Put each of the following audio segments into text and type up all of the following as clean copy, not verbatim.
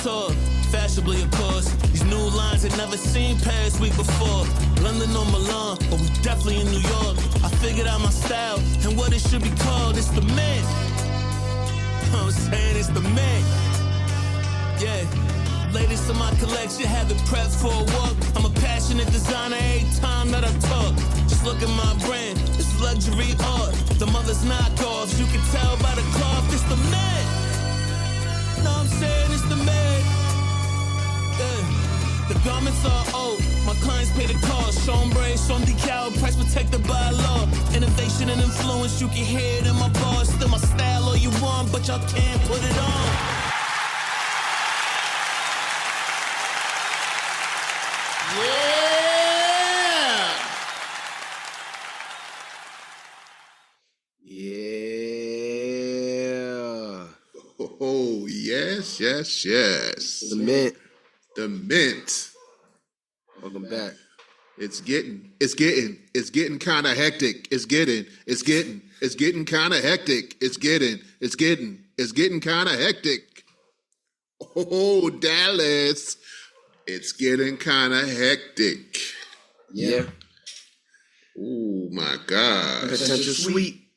tour. Fashionably, of course. These new lines had never seen Paris week before. London or Milan, but we definitely in New York. I figured out my style and what it should be called. It's the man. You know what I'm saying? It's the man. Yeah. Latest in my collection, have it prepped for a walk. I'm a passionate designer every time that I talk. Just look at my brand, it's luxury art. The mother's knockoffs, you can tell by the cloth. It's the man. Know what I'm saying? It's the man. Yeah. The garments are old, my clients pay the cost. Show 'em braids, show 'em decal, price protected by law. Innovation and influence, you can hear it in my bars. Still my style all you want, but y'all can't put it on. Yeah. Oh, yes. The mint. The mint. Welcome back. It's getting kind of hectic. It's getting kind of hectic. It's getting kind of hectic. Oh, Dallas. It's getting kind of hectic. Yeah. Oh, my gosh. Potential sweep.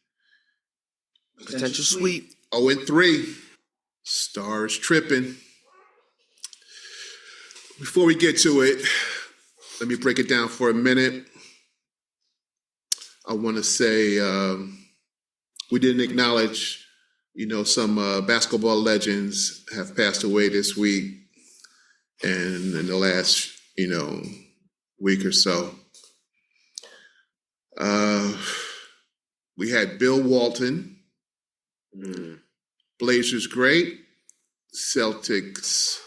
0-3. Stars tripping. Before we get to it, let me break it down for a minute. I want to say we didn't acknowledge, some basketball legends have passed away this week and in the last, week or so. We had Bill Walton, Blazers great, Celtics,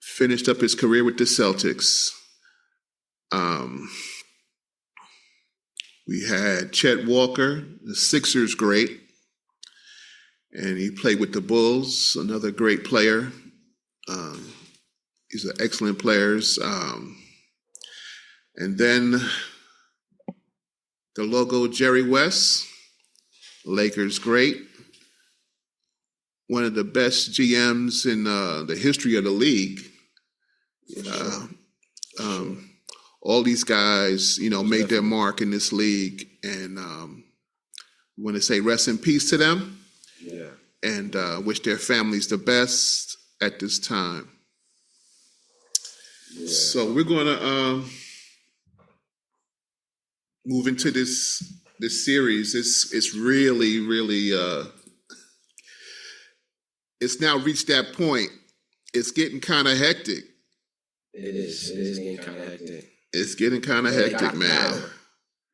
finished up his career with the Celtics. We had Chet Walker, the Sixers great, and he played with the Bulls, another great player. These are excellent players. And then the logo, Jerry West, Lakers great. One of the best GMs in the history of the league. All these guys, made their mark in this league. And we want to say rest in peace to them. Yeah. And wish their families the best at this time. Yeah. So we're going to move into this series. It's really it's now reached that point. It's getting kind of hectic. It is getting kind of hectic. It's getting kind of hectic, man.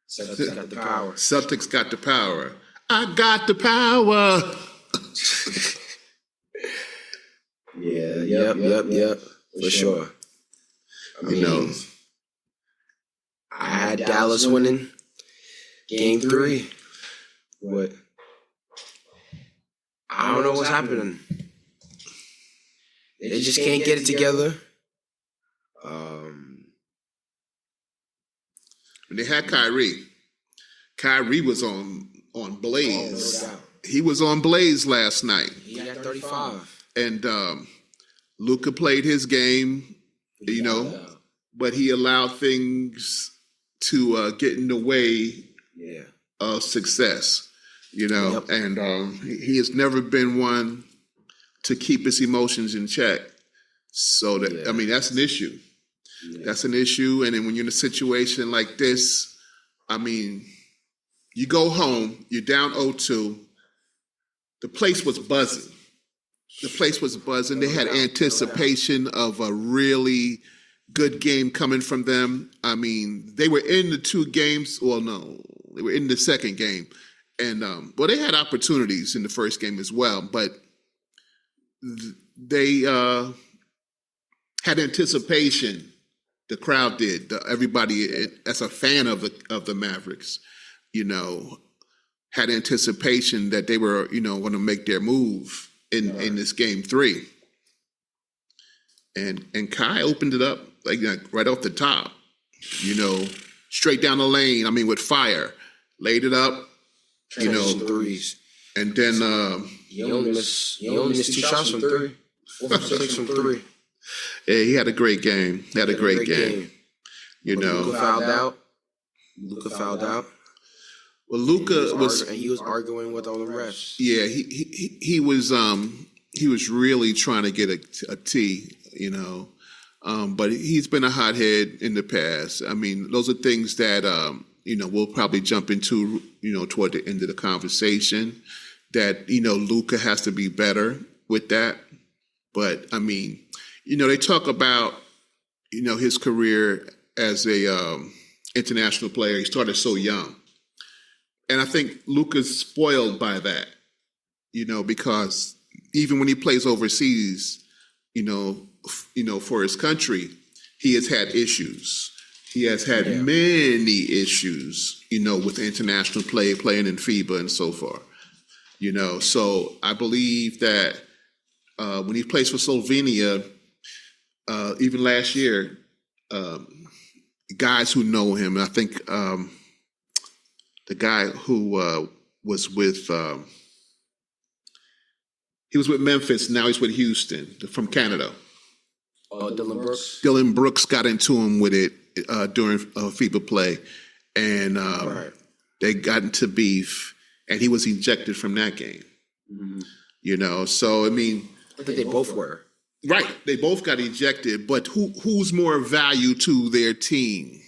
Celtics got the power. Celtics got the power. I got the power. Yep. For sure. I mean, I had Dallas winning game 3. What? I don't know what's happening. They just can't get it together. When they had Kyrie was on blaze. No doubt. He was on blaze last night. He got 35. And Luka played his game, but he allowed things to get in the way of success, Yep. and he has never been one to keep his emotions in check. So that's an issue. Yeah. That's an issue. And then when you're in a situation like this, you go home, you're down 0-2. The place was buzzing. They had anticipation of a really good game coming from them. They were in the 2 games. Well, no, they were in the second game. And, they had opportunities in the first game as well. But they had anticipation. The crowd did. Everybody, as a fan of the Mavericks, had anticipation that they were, going to make their move in this game 3. And Kai opened it up like right off the top, straight down the lane. With fire, laid it up, threes. and then he only missed 2 shots from 3. 6 from 3. Yeah, he had a great game. Had a great game. You know, Luka fouled out. Well, Luka he was arguing with all the refs. Yeah, he was really trying to get a T, you know, but he's been a hothead in the past. I mean, those are things that we'll probably jump into, toward the end of the conversation. That Luka has to be better with that. But I mean, they talk about his career as a international player. He started so young. And I think Luka's spoiled by that, because even when he plays overseas, for his country, he has had issues. He has had many issues, with international play, playing in FIBA and so forth. So I believe that when he plays for Slovenia, even last year, guys who know him, I think the guy who was with he was with Memphis, now he's with Houston from Canada. Dylan Brooks. Dylan Brooks got into him with it during FIBA play, and they got into beef, and he was ejected from that game. Mm-hmm. So I mean, I think they both were. Right, they both got ejected, but who's more value to their team?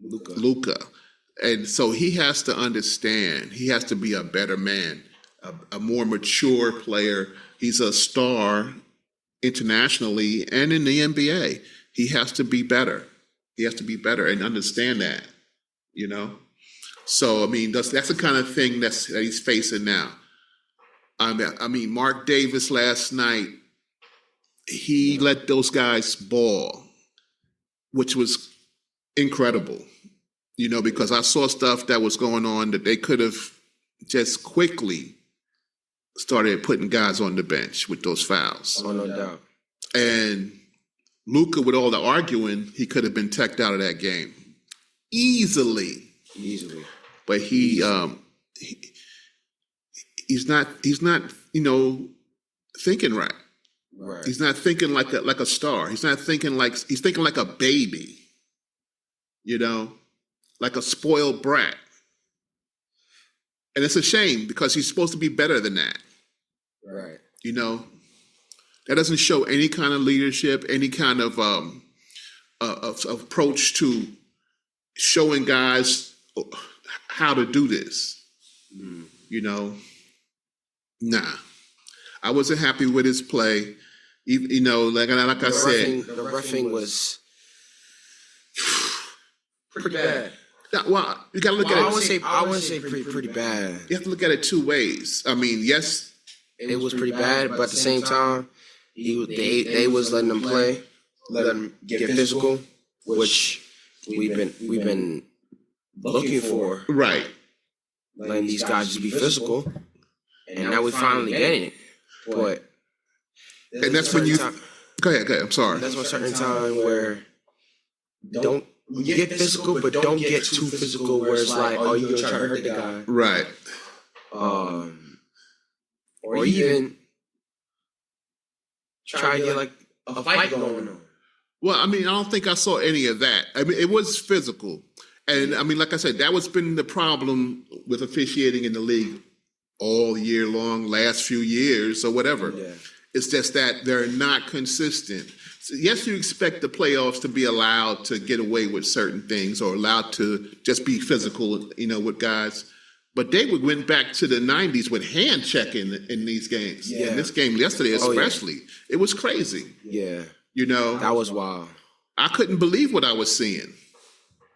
Luka. And so he has to understand, he has to be a better man, a more mature player. He's a star internationally and in the NBA. He has to be better. He has to be better and understand that, So, I mean, that's the kind of thing that he's facing now. I mean, Mark Davis last night, he let those guys ball, which was incredible. Because I saw stuff that was going on that they could have just quickly started putting guys on the bench with those fouls. Oh, no doubt. And Luka, with all the arguing, he could have been teched out of that game easily. But he's not thinking right. Right. He's not thinking like a star. He's thinking like a baby. Like a spoiled brat. And it's a shame because he's supposed to be better than that. Right. That doesn't show any kind of leadership, any kind of approach to showing guys how to do this. Nah. I wasn't happy with his play. Like I said. The reffing was pretty bad. Well, you got to look at it. I wouldn't say pretty bad. You have to look at it two ways. I mean, yes, it was pretty bad, but at the same time, they was letting them play, let them get physical, which we've been looking for. Right. Letting these guys just be physical, and now we finally getting it. But and that's when you go ahead. I'm sorry. That's one certain time where you get physical, but don't get too physical where it's like, oh, you're going to try to hurt the guy. Right. Or even try to get like a fight going on. Well, I mean, I don't think I saw any of that. I mean, it was physical. And I mean, like I said, that was been the problem with officiating in the league all year long, last few years or whatever. Yeah. It's just that they're not consistent. So yes, you expect the playoffs to be allowed to get away with certain things or allowed to just be physical, with guys. But they went back to the 90s with hand checking in these games. Yeah. In this game yesterday especially. It was crazy. Yeah. That was wild. I couldn't believe what I was seeing.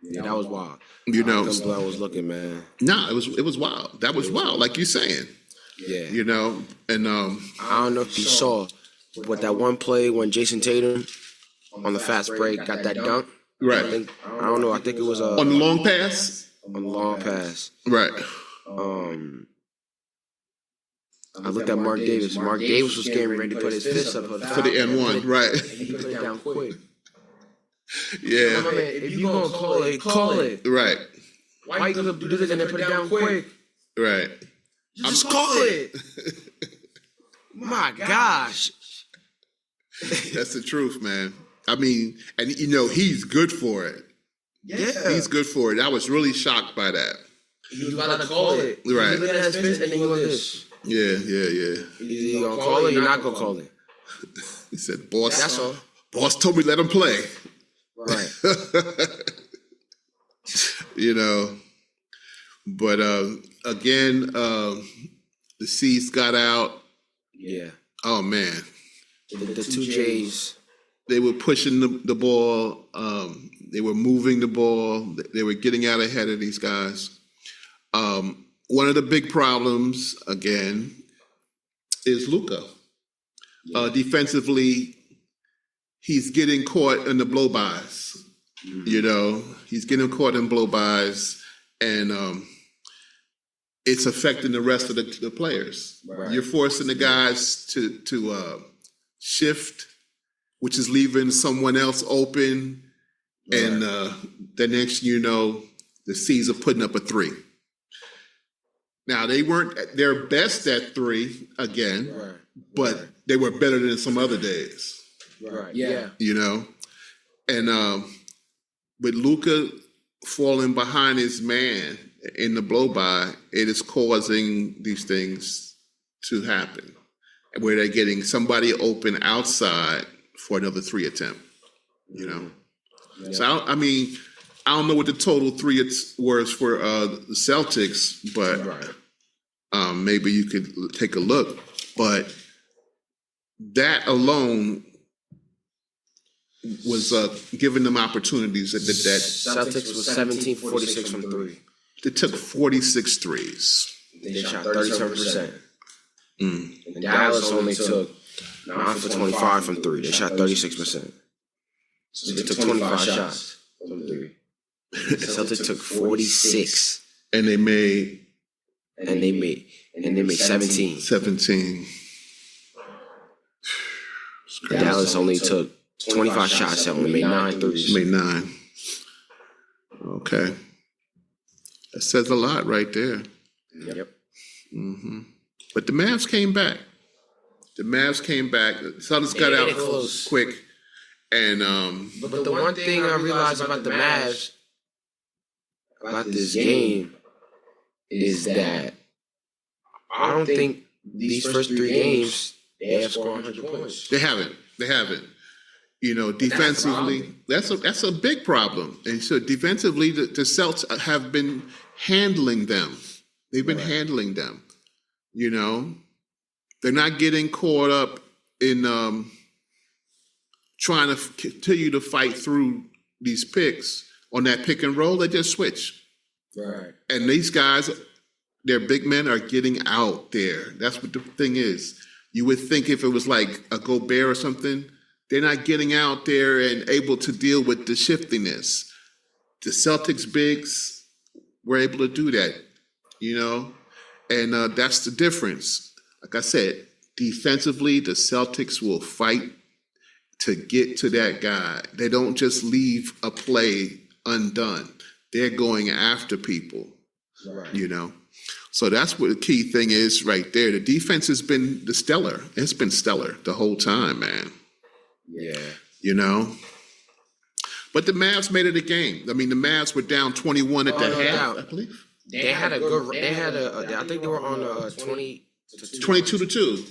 Yeah, that was wild. I couldn't believe I was looking, man. No, it was wild. That was wild, like you're saying. Yeah. And I don't know if you saw, but that one play when Jason Tatum on the fast break got that dunk. Right. I don't know. I think it was on the long pass. On the long pass. Right. I looked at Mark Davis. Mark Davis was getting ready to put his fist up for the N1, right? And he put it down quick. Yeah. Man, if you gonna call it. Right. Why you gonna do this and then put it down quick? Right. Just call it. My gosh. That's the truth, man. I mean, and he's good for it. Yeah. He's good for it. I was really shocked by that. He was about to call it. Right. He looked at his fist and then he went this. Yeah. You gonna call it, you're not gonna call it. He said, boss. That's all. Boss told me let him play. Right. But again, the C's got out. Yeah. Oh, man. The two J's. They were pushing the ball. They were moving the ball. They were getting out ahead of these guys. One of the big problems, again, is Luka. Defensively, he's getting caught in the blow-bys. He's getting caught in blow-bys, and it's affecting the rest of the players. Right. You're forcing the guys to shift, which is leaving someone else open, right. And the next the C's are putting up a three. Now, they weren't at their best at three again, right. But they were better than some other days. Right. Yeah. And with Luka falling behind his man in the blow-by, it is causing these things to happen, where they're getting somebody open outside for another three attempt. Yeah. So I don't know what the total three was for the Celtics, but maybe you could take a look. But that alone was giving them opportunities. That Celtics was 17-46 from three. They took 46 threes. They shot 37%. And Dallas only took 9 for 25 from three. They shot 36%. So they took 25 shots from three. The Celtics took 46. And they made 17. 17. Dallas only took 25 shots and only made 9 threes. Made 9. Okay. That says a lot right there. Yep. Mm-hmm. But the Mavs came back. The Celtics got out quick. And but the one thing I realized about the Mavs, about this game, is that I don't think these first 3 games they have scored 100 points. They haven't. Defensively, that's a big problem. And so defensively, the Celtics have been handling them. They've been handling them. They're not getting caught up in trying to continue to fight through these picks on that pick and roll. They just switch. Right. And these guys, their big men are getting out there. That's what the thing is. You would think if it was like a Gobert or something, they're not getting out there and able to deal with the shiftiness. The Celtics bigs were able to do that, and that's the difference. Like I said, defensively, the Celtics will fight to get to that guy. They don't just leave a play undone. They're going after people, right. So that's what the key thing is right there. The defense has been stellar. It's been stellar the whole time, man. Yeah. But the Mavs made it a game. The Mavs were down 21 at the half, I believe. They had a good. I think they were on 22-2.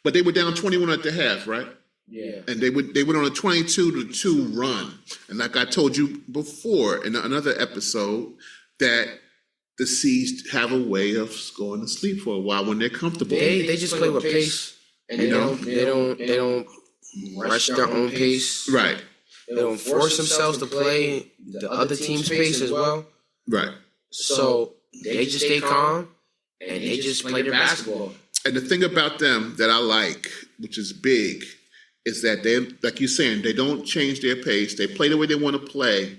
But they were down 21 at the half, right? Yeah. And they went on a 22-2 run. And like I told you before in another episode, that the C's have a way of going to sleep for a while when they're comfortable. They just play with pace, and they don't rush their own pace. Right. They don't force themselves to play the other team's pace as well. Right. So they just stay calm and they just play their basketball. And the thing about them that I like, which is big, is that they, like you're saying, they don't change their pace. They play the way they want to play.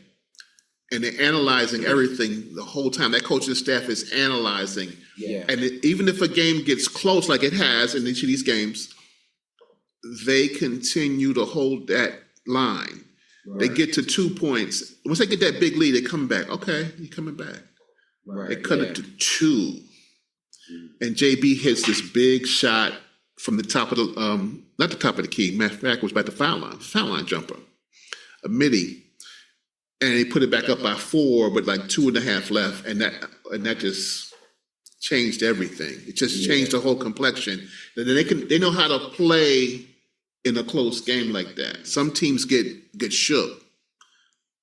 And they're analyzing everything the whole time. That coaching staff is analyzing. Yeah. And even if a game gets close, like it has in each of these games, they continue to hold that line. Right. They get to 2 points. Once they get that big lead, they come back. Okay, you're coming back. Right. They cut it to 2. And JB hits this big shot from the top of the not the top of the key. Matter of fact, it was about the foul line jumper, a midi, and they put it back up by 4, but like 2.5 left, and that just changed everything. It just changed the whole complexion. And they know how to play in a close game like that. Some teams get shook.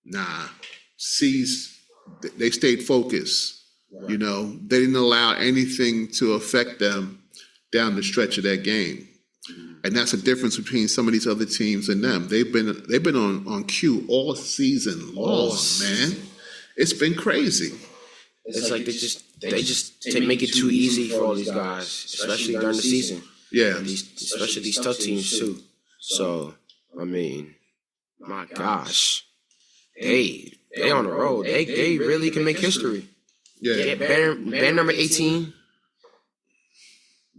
Nah, C's, they stayed focused. Right. You know, they didn't allow anything to affect them down the stretch of that game. And that's the difference between some of these other teams and them. They've been on cue all season long, man. It's been crazy. It's like they just make it too easy for all these guys, especially during the season. Yeah, especially these tough teams too. So I mean, my gosh, they on the road. They really can make history. Yeah, ban number 18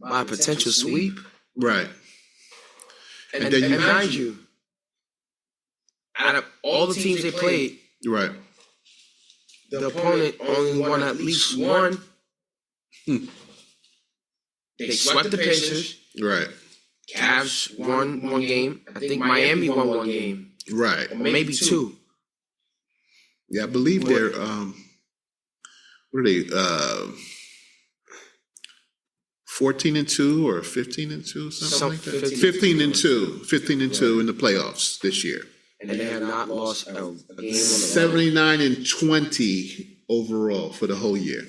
by a potential sweep. Right. And then mind you, out of all the teams they played, right, the opponent only won at least one. They swept the Pacers. Right. Cavs won one game. I think Miami won one game. Right. Or maybe 2. Yeah, I believe they're what are they? 14-2 or 15-2, something like that. 15-2, 15-2 in the playoffs this year. And they have not lost a game on the 79-20 overall for the whole year.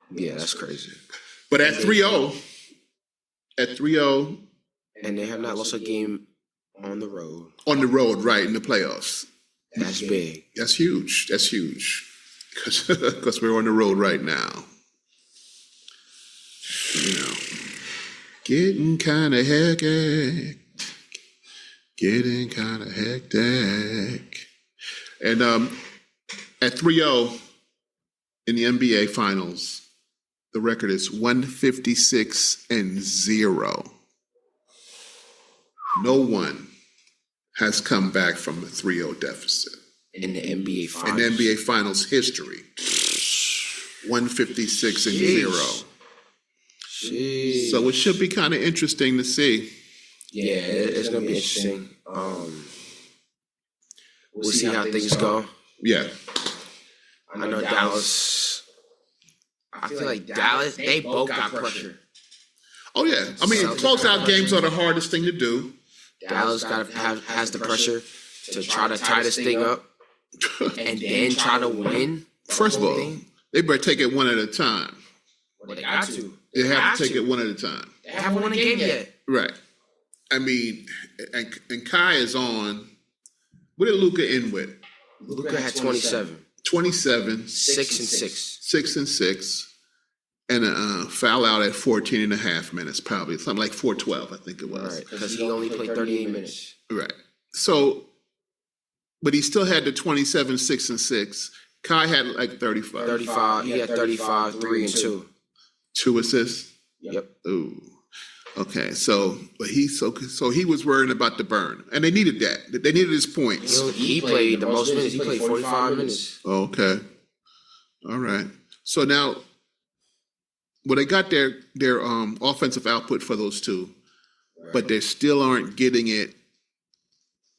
Yeah, that's crazy. But at 3-0, and they have not lost a game on the road. On the road, right, in the playoffs. That's big. That's huge. That's huge. Because we're on the road right now. You know, getting kind of hectic. And at 3-0 in the NBA Finals, the record is 156-0. No one has come back from a 3-0 deficit. In the NBA Finals. In the NBA Finals history. 156-0. Jeez. So it should be kind of interesting to see. Yeah, it's going to be interesting. We'll see how things go. Yeah. I know Dallas. I feel like Dallas, they both got pressure. Oh, yeah. I mean, closeout games are the hardest thing to do. Dallas has the pressure to try to tie this thing up and then try to win. First of all, they better take it one at a time. Well, they got to. They have to take it one at a time. They haven't won a game yet. Right. I mean, and Kai is on. What did Luka end with? Luka had 27. 27. 6-6. 6-6. And a foul out at 14 and a half minutes, probably. Something like 4:12, I think it was. Right, because he only played 38 minutes. Right. So, but he still had the 27, 6-6. Kai had like 35. 35. He had 35, 3 and 2. 2 assists? Yep. Ooh. Okay, so he was worrying about the burn, and they needed that. They needed his points. He played the most minutes. He played 45 minutes. Okay, all right. So now, well, they got their offensive output for those two, but they still aren't getting it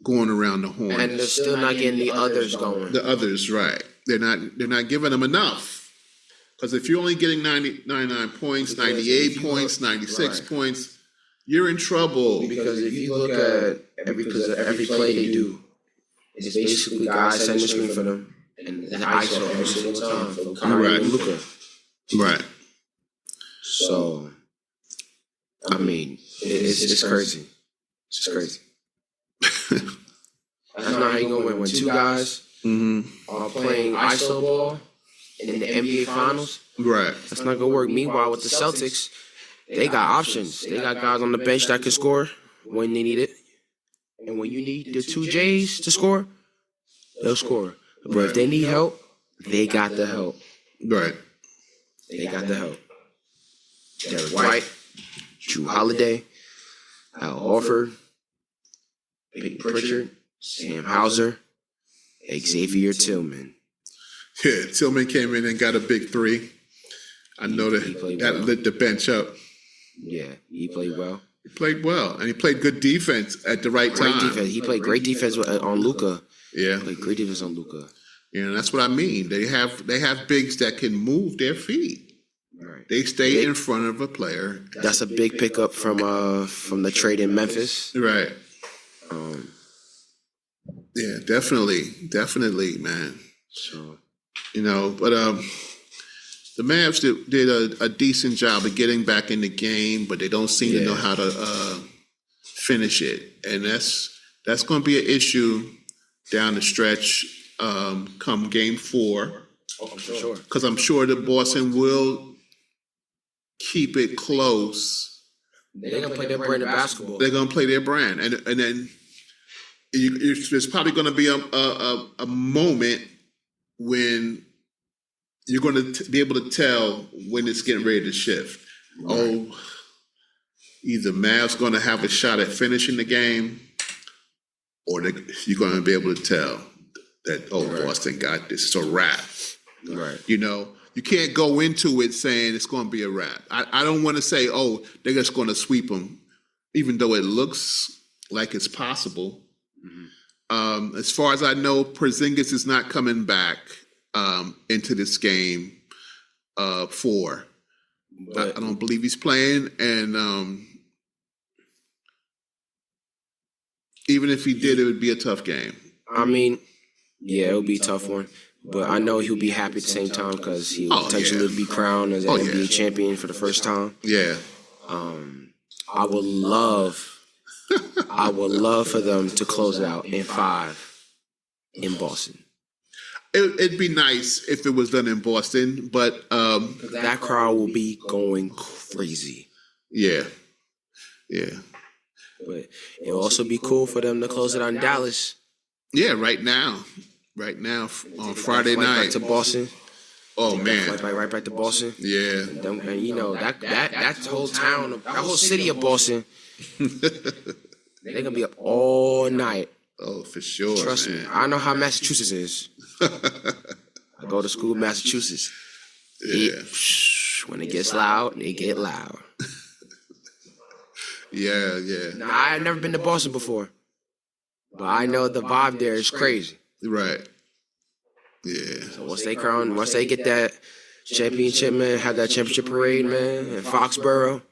going around the horn, and they're still not getting the others going. The others, right? They're not giving them enough. Because if you're only getting 99 points, 98 points, 96 points, you're in trouble. Because if you look at every play they do, it's basically guys setting the screen for them and the ISO every single time for Kyrie and Luka. Right. So, I mean, it's crazy. It's crazy. That's not how you gonna win when 2 guys are playing ISO ball in the NBA Finals. Right. That's not going to work. Meanwhile, with the Celtics, they got options. They got guys on the bench that can score when they need it. And when you need the 2 J's to score, they'll score. But if they need help, they got the help. Right. They got the help. Derek White, Drew Holiday, Al Horford, Big Pritchard, Sam Hauser, Xavier Tillman. Yeah, Tillman came in and got a big 3. I know that lit the bench up. Yeah, he played well. He played well, and he played good defense at the right time. Great defense. He played great defense on Luka. Yeah, Played great defense on Luka. You know, that's what I mean. They have bigs that can move their feet. Right. They stay in front of a player. That's a big pickup from the trade in Memphis. Right. Yeah, definitely, man. So, you know, but the Mavs did a decent job of getting back in the game, but they don't seem to know how to finish it, and that's going to be an issue down the stretch come Game 4. Oh, I'm sure. Because I'm sure that Boston will keep it close. They're gonna play their brand of basketball. They're gonna play their brand, and then there's probably gonna be a moment when you're going to be able to tell when it's getting ready to shift. Right. Oh, either Mavs going to have a shot at finishing the game, or you're going to be able to tell that Boston got this. It's a wrap. Right. You know, you can't go into it saying it's going to be a wrap. I don't want to say, they're just going to sweep them, even though it looks like it's possible. Mm-hmm. As far as I know, Porzingis is not coming back into this game 4. I don't believe he's playing, and even if he did, it would be a tough game. I mean, yeah, it would be a tough one. But I know he'll be happy at the same time because he'll potentially be crowned as an NBA champion for the first time. Yeah. I would love for them to close it out in 5 in Boston. It'd be nice if it was done in Boston, but that crowd will be going crazy. Yeah. But it'll also be cool for them to close it on Dallas. Yeah, right now on Friday night back to Boston. Oh man, right back to Boston. Yeah, and you know that whole town, that whole city of Boston, they're gonna be up all night. Oh, for sure. Trust me, I know how Massachusetts is. I go to school in Massachusetts. Yeah. When it gets loud, they get loud. Yeah. Now, I've never been to Boston before, but I know the vibe there is crazy. Right. Yeah. So once they get that championship, man, have that championship parade, man, in Foxborough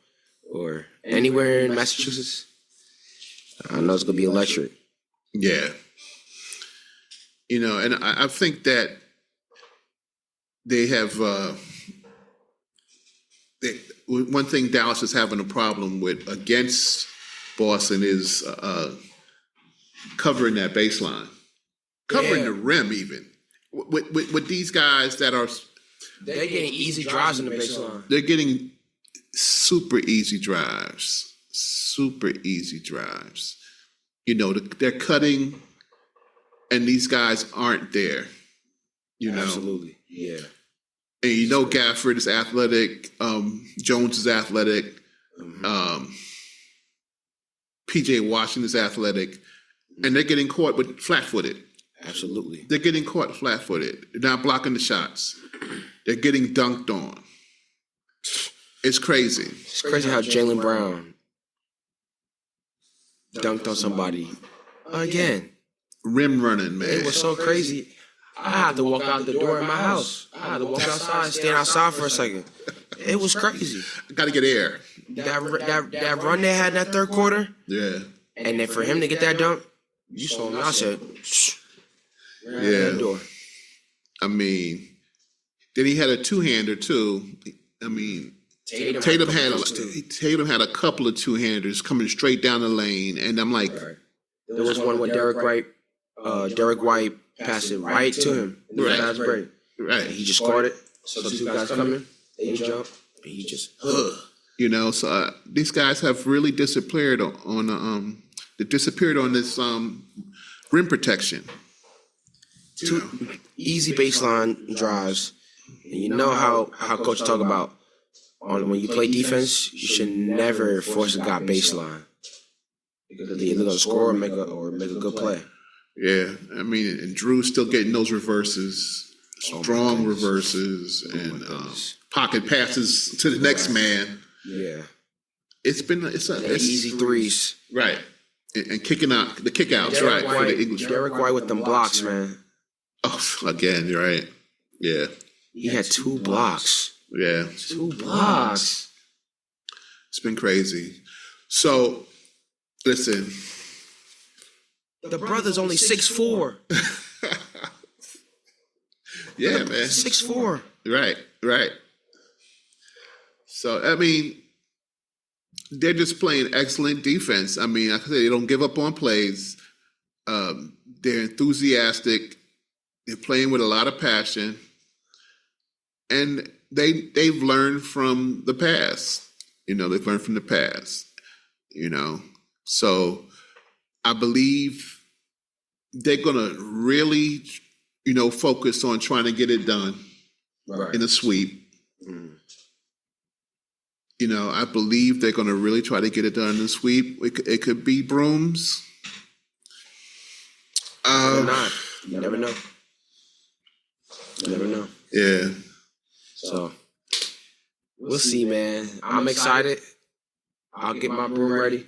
or anywhere in Massachusetts, I know it's gonna be electric. Yeah. You know, and I think that they have one thing Dallas is having a problem with against Boston is covering that baseline, covering the rim even. With these guys that are... They're getting easy drives in the baseline. They're getting super easy drives. You know, they're cutting, and these guys aren't there. You know? Absolutely, yeah. And you know Gafford is athletic. Jones is athletic. Mm-hmm. P.J. Washington is athletic. And they're getting caught with flat-footed. Absolutely. They're getting caught flat-footed. They're not blocking the shots. They're getting dunked on. It's crazy. It's crazy how Jaylen Brown dunked on somebody again. Rim running, man. It was so crazy. I had to walk out the door in my house. I had to walk outside and stand outside for a second. It was crazy. I got to get air. That run they had in that third quarter. Yeah. And then for him to get that dunk, you saw me. I said, yeah. Door. I mean, then he had a two-hander too. I mean, Tatum had a couple of two-handers coming straight down the lane, and I'm like, there was one with Derek White passed it right to him. Right. And he just caught it. So 2 guys coming, they jump, and he just. You know, so these guys have really disappeared on this rim protection. 2 easy baseline drives. And you know how coach talk about when you play defense, you should never force a guy baseline because they're either gonna score or make a good play. Yeah, I mean, and Drew's still getting those reverses, strong reverses, and pocket passes to the next man. Yeah. It's easy threes. Right. And kicking out the kickouts, right? For the Eagles. Derek White with them blocks, man. Oh, again, you're right. Yeah. He had 2 blocks. Yeah. 2 blocks. It's been crazy. So, listen. The brother's only 6'4". Yeah, man. 6'4". Right. So, I mean, they're just playing excellent defense. I mean, like I said, they don't give up on plays. They're enthusiastic. They're playing with a lot of passion. And they've learned from the past. They've learned from the past. So I believe they're going to really, focus on trying to get it done in a sweep. Mm. I believe they're going to really try to get it done in a sweep. It could be brooms. Not. You never know. Yeah. So we'll see, man. I'm excited. I'll get my broom ready.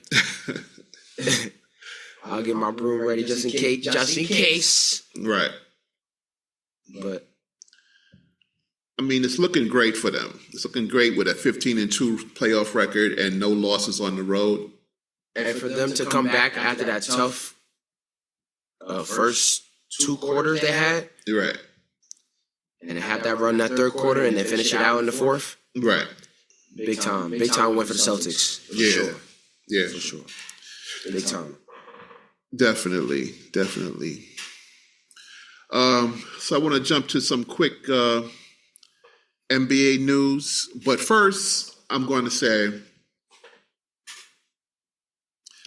I'll get my broom ready just in case. Right. But I mean, it's looking great for them. It's looking great with a 15-2 playoff record and no losses on the road. And for them to come back after that tough first 2 quarters they had. Right. And have that run that 3rd quarter and then finish it out in the 4th. Right. Big time. Big time win for the Celtics. For sure. Yeah. For sure. Big time. Definitely. So I want to jump to some quick NBA news. But first, I'm going to say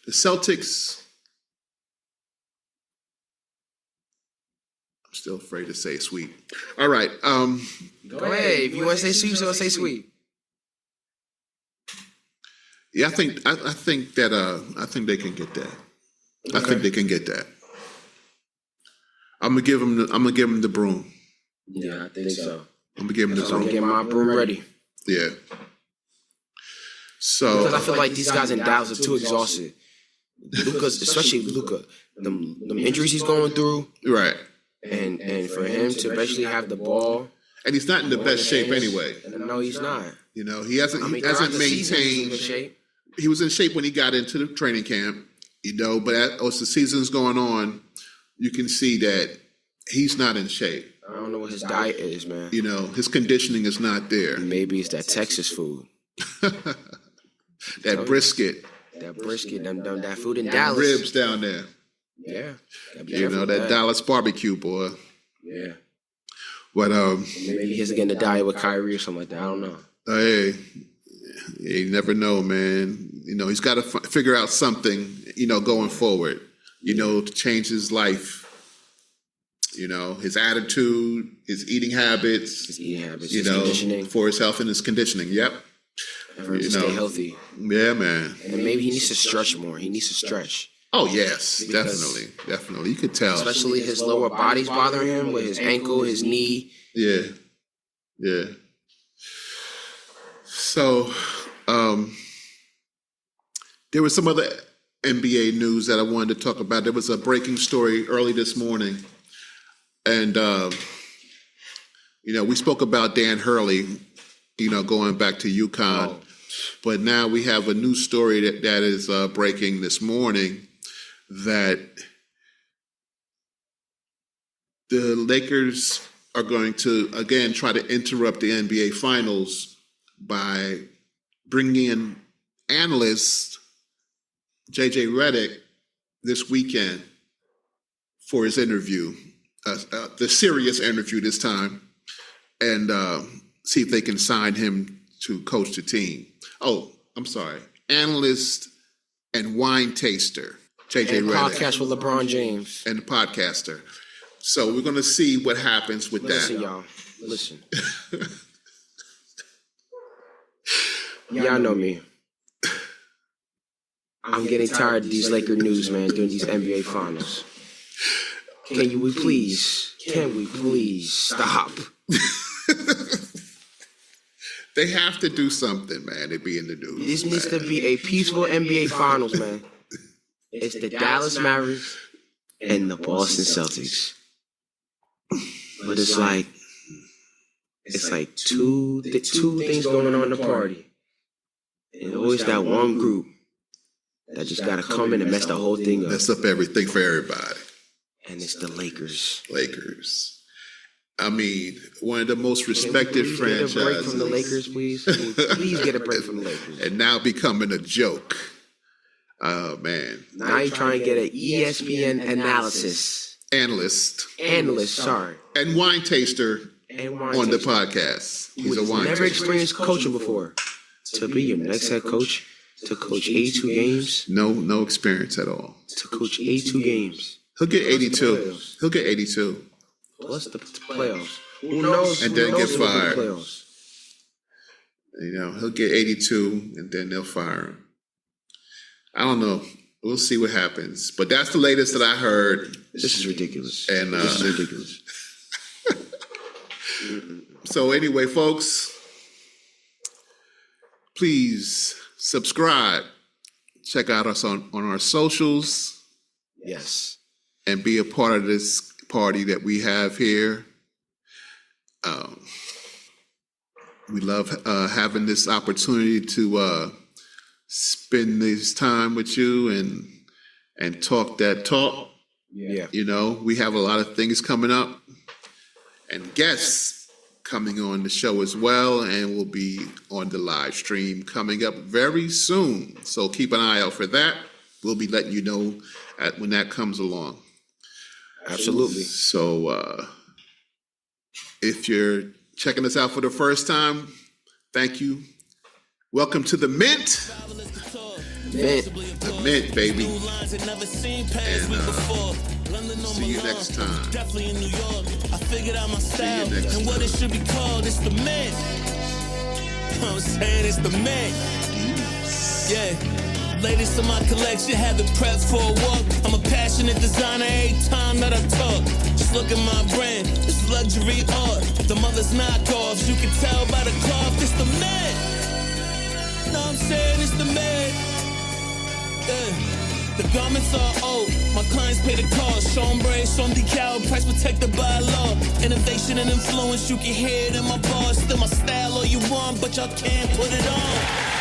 the Celtics, I'm still afraid to say sweep. All right. Go ahead. If you want to say sweep, so say sweep. Yeah, I think they can get that. Okay. I think they can get that. I'm gonna give them the broom. Yeah, I think so. I'm gonna give them the broom. I'm getting my broom ready. Yeah. So because I feel like these guys in Dallas are too exhausted. Especially Luka, them injuries he's going through. Right. And for him to eventually have the ball. And he's not in the best shape anyway. No, he's not. He hasn't maintained shape. He was in shape when he got into the training camp, but as the season's going on, you can see that he's not in shape. I don't know what his diet is, man. His conditioning is not there. Maybe it's that Texas food. That brisket. That food in Dallas. Ribs down there. Yeah. That Dallas barbecue, boy. Yeah. But maybe he's getting a diet with Kyrie or something like that. I don't know. Hey, you never know, man. He's got to figure out something, going forward, to change his life. His attitude, his eating habits. His conditioning. For his health and his conditioning. Yep. For him to stay healthy. Yeah, man. And maybe he needs to stretch more. He needs to stretch. Oh, yes. Definitely. You could tell. Especially his lower body's bothering him with his ankle, his knee. Yeah. So, there was some other NBA news that I wanted to talk about. There was a breaking story early this morning. And, we spoke about Dan Hurley, going back to UConn. Oh. But now we have a new story that is breaking this morning that the Lakers are going to, again, try to interrupt the NBA Finals by bringing in analyst JJ Redick this weekend for his interview, the serious interview this time, and see if they can sign him to coach the team. Oh, I'm sorry. Analyst and wine taster, JJ Redick. Podcast with LeBron James. And the podcaster. So we're going to see what happens with Listen, y'all. Listen. Y'all know me. I'm getting tired of these Laker news, man, during these NBA Finals. Can we please stop? They have to do something, man. They be in the news. This needs to be a peaceful NBA Finals, man. It's the Dallas Mavericks and the Boston Celtics. But it's like two things going on in the party. And always that one group that just got to come in and mess the whole thing up. Mess up everything for everybody. And it's the Lakers. I mean, one of the most respected franchises. Get a break from the Lakers, please. Please get a break from the Lakers. And now becoming a joke. Oh, man. Now you're trying to get an ESPN analyst, sorry. And wine taster on the podcast. He's a wine never taster. experienced coaching before. To be your next head coach, to coach 82 games. No experience at all. To coach 82 games. He'll get 82. He'll get 82. Plus the playoffs. Who knows? And then get fired. Playoffs. You know, he'll get 82 and then they'll fire him. I don't know. We'll see what happens. But that's the latest that I heard. This is ridiculous. And this is ridiculous. So anyway, folks, please subscribe. Check out us on our socials. Yes. And be a part of this party that we have here. We love having this opportunity to spend this time with you and talk that talk. Yeah. You know, we have a lot of things coming up and guests coming on the show as well, and we'll be on the live stream coming up very soon. So keep an eye out for that. We'll be letting you know when that comes along. Absolutely. So if you're checking us out for the first time, thank you. Welcome to the Mint. The Mint, baby. And see you next time. Definitely in New York. I figured out my style next and what it should be called. It's the Mint. You know what I'm saying? It's the Mint. Yeah. Latest in my collection, have it prepped for a walk. I'm a passionate designer every time that I talk. Just look at my brand, it's luxury art. The mother's knockoffs, you can tell by the cloth. It's the Met. Know what I'm saying? It's the Met. Yeah. The garments are old, my clients pay the cost. Chambray, some decal, price protected by law. Innovation and influence, you can hear it in my bars. Still my style all you want, but y'all can't put it on.